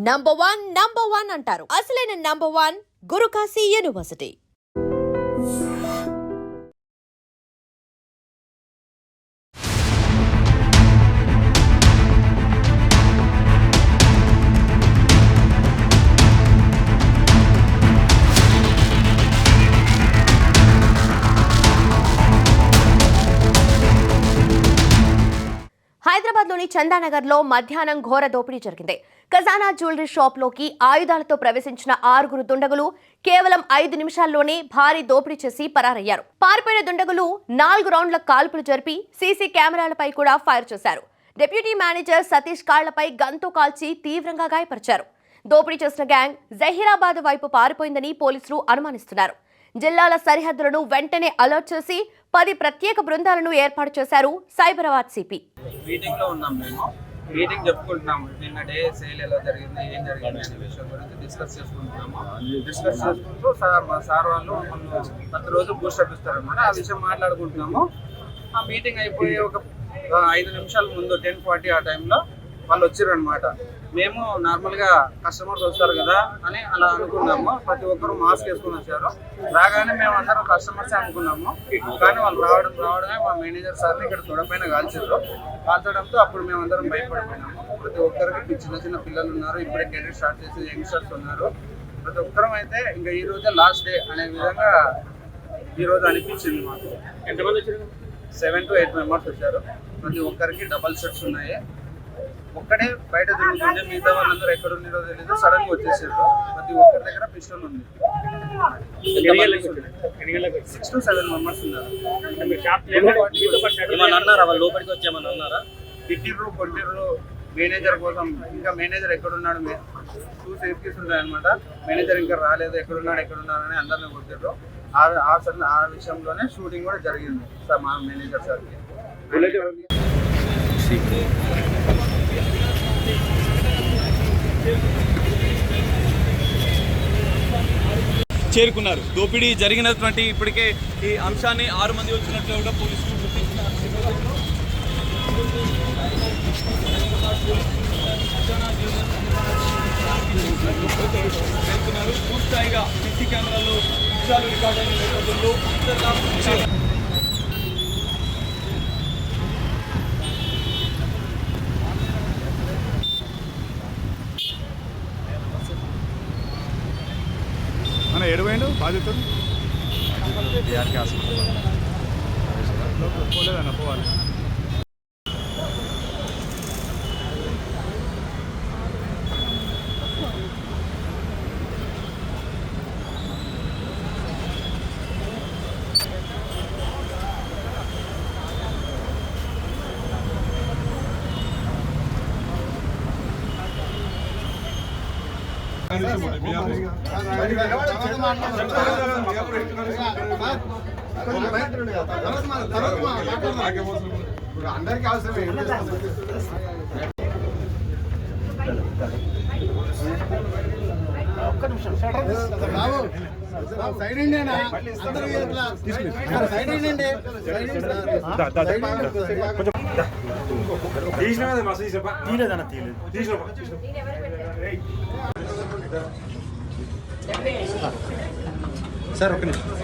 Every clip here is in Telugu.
నంబర్ వన్ అంటారు. అసలైన నంబర్ వన్ గురుకాశీ యూనివర్సిటీ. హైదరాబాద్లోని చందానగర్లో మధ్యాహ్నం ఘోర దోపిడీ జరిగింది. ఖజానా జ్యువెలరీ షాప్లోకి ఆయుధాలతో ప్రవేశించిన 6 దుండగులు కేవలం 5 నిమిషాల్లోనే భారీ దోపిడీ చేసి పరారయ్యారు. పారిపోయిన దుండగులు 4 రౌండ్ల కాల్పులు జరిపి సీసీ కెమెరాలపై కూడా ఫైర్ చేశారు. డిప్యూటీ మేనేజర్ సతీష్ కాళ్లపై గన్తో కాల్చి తీవ్రంగా గాయపరిచారు. దోపిడీ చేసిన గ్యాంగ్ జహీరాబాద్ వైపు పారిపోయిందని పోలీసులు అనుమానిస్తున్నారు. జిల్లాల సరిహద్దులను వెంటనే అలర్ట్ చేసి 10 ప్రత్యేక బృందాలను ఏర్పాటు చేశారు సైబరాబాద్ సిపి. మీటింగ్ లో ఉన్నాం. మేము మీటింగ్ చెప్పుకుంటున్నాము. నిన్న డే సేల్ ఎలా జరిగింది, ఏం జరిగింది అనే విషయం గురించి డిస్కస్ చేసుకుంటున్నాము. డిస్కస్ చేసుకుంటూ మా సార్ వాళ్ళు ప్రతి రోజు బూస్టప్ ఇస్తారనమాట. ఆ విషయం మాట్లాడుకుంటున్నాము. ఆ మీటింగ్ అయిపోయి ఒక 5 నిమిషాల ముందు 10:40 ఆ టైంలో వాళ్ళు వచ్చారు అనమాట. మేము నార్మల్గా కస్టమర్స్ వస్తారు కదా అని అలా అనుకున్నాము. ప్రతి ఒక్కరు మాస్క్ వేసుకొని వచ్చారు. రాగానే మేము అందరం కస్టమర్సే అనుకున్నాము. కానీ వాళ్ళు రావడమే మా మేనేజర్ సార్ని ఇక్కడ తొడపైన కాల్చడంతో అప్పుడు మేము అందరం భయపడిపోయినాము. ప్రతి ఒక్కరికి చిన్న చిన్న పిల్లలు ఉన్నారు, ఇప్పుడే కెరీర్ స్టార్ట్ చేసి యంగ్స్టర్స్ ఉన్నారు. ప్రతి ఒక్కరం అయితే ఇంకా ఈ రోజే లాస్ట్ డే అనే విధంగా ఈరోజు అనిపించింది మాకు. ఎంతమంది వచ్చారు? 7 to 8 మెంబర్స్ వచ్చారు. ప్రతి ఒక్కరికి డబల్ షర్ట్స్ ఉన్నాయి. ఒక్కడే బయట తిరుగుతుంటే మిగతా వాళ్ళందరూ ఎక్కడ ఉన్నారో తెలీదు. సడన్ గా వచ్చేసారు. ప్రతి ఒక్కరి దగ్గర పిస్టల్ ఉంది. 6 to 7 మెంబర్స్ ఉన్నారు. లోపలికి వచ్చామని అన్నారా? కొట్టిర్రు మేనేజర్ కోసం. ఇంకా మేనేజర్ ఎక్కడున్నాడు, 2 సేఫ్టీస్ ఉంటాయి అనమాట. మేనేజర్ ఇంకా రాలేదు, ఎక్కడున్నారని అందరిని కొట్టిర్రు. ఆ విషయంలోనే షూటింగ్ కూడా జరిగింది సార్ మా మేనేజర్ సార్కి. చేరుకున్నారు. దోపిడీ జరిగినటువంటి ఇప్పటికే ఈ అంశాన్ని 6 మంది వచ్చినట్లు కూడా పోలీసులు గుర్తించినారు. పూర్తిగా సీసీ కెమెరాలో విషయాలు రికార్డ్ అయిన నేపథ్యంలో ఎడవైండు బాధితుడు పోలేదన్న పోవాలి. అందరికి అవసరమే. ఒక్క నిమిషం side India side India sir ఒక్క నిమిషం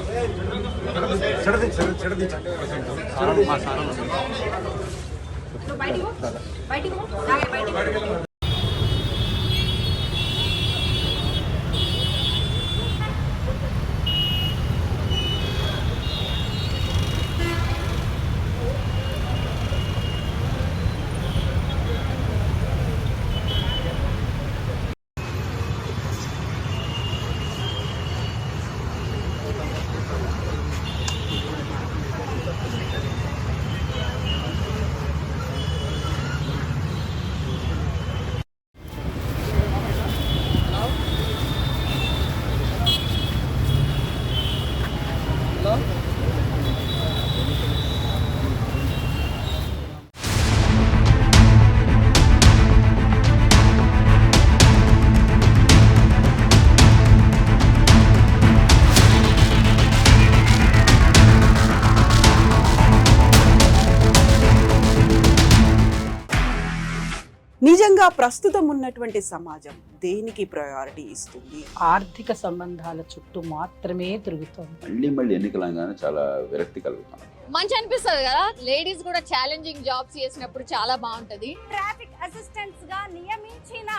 నిజంగా ప్రస్తుతం ఉన్నటువంటి సమాజం దేనికి ప్రయారిటీ ఇస్తుంది? ఆర్థిక సంబంధాల చుట్టూ మాత్రమే తిరుగుతోంది. మళ్ళీ ఎన్నికలంగానే చాలా విరక్తి కలుగుతాం. మంచి అనిపిస్తుంది కదా, లేడీస్ కూడా ఛాలెంజింగ్ జాబ్స్ చేసినప్పుడు చాలా బాగుంటది. ట్రాఫిక్ అసిస్టెంట్స్ గా నియమించిన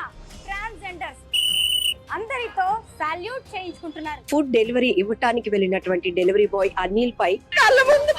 ట్రాన్స్జెండర్స్ అందరితో సాల్యూట్ చేయించుకుంటున్నారు. ఫుడ్ డెలివరీ ఇవ్వటానికి వెళ్ళినటువంటి డెలివరీ బాయ్ అనిల్ పై కళ్ళ ముందు